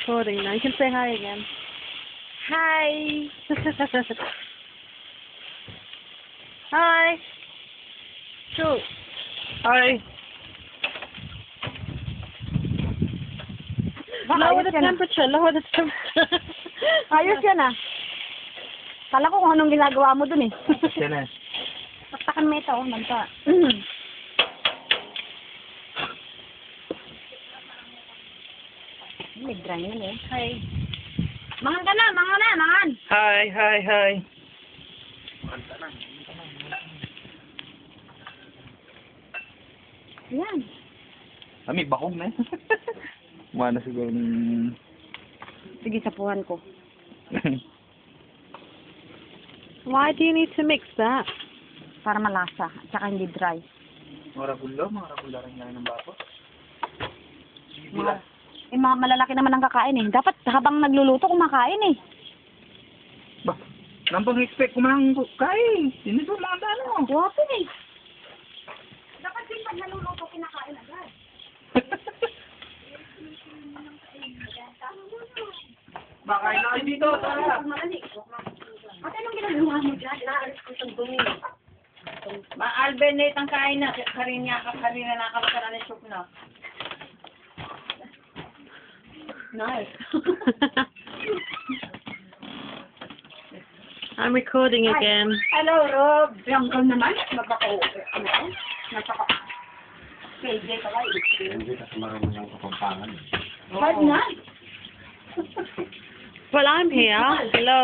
Recording now. You can say hi again. Hi! Hi! Shoot. Hi! Lower the temperature. Lower the temperature. Ayos yan ah. Kala ko kung anong ginagawa mo dun eh. Yan na. Taktakan mo ito, manta. May dry na eh. Hi. Mangan ka na, mangan. Hi. Yan. May bakong na. Mana siguro ng... Sige, sapuhan ko. Why do you need to mix that? Para malasa, at saka hindi dry. Mga ragula rin yan ng bako. Mga malalaki naman ang kakain eh. Dapat habang nagluluto, kumakain eh. Ba, nampang expect ko mang kain. Hindi ko mga tano. Guwapo eh. Dapat din pag naluluto, kinakain agad. Baka na kayo dito, tara. Ate, anong ginagawa mo dyan? Naalis ko itong dumi. Albernate ang kain na karina nakakasara ni soup na. Nice. I'm recording again. Hello, Rob. Bianca naman. Magpako. Napaka. KJ ka ba? Hindi kasi marami ng kapampangan. Hard na. Well, I'm here. Hello.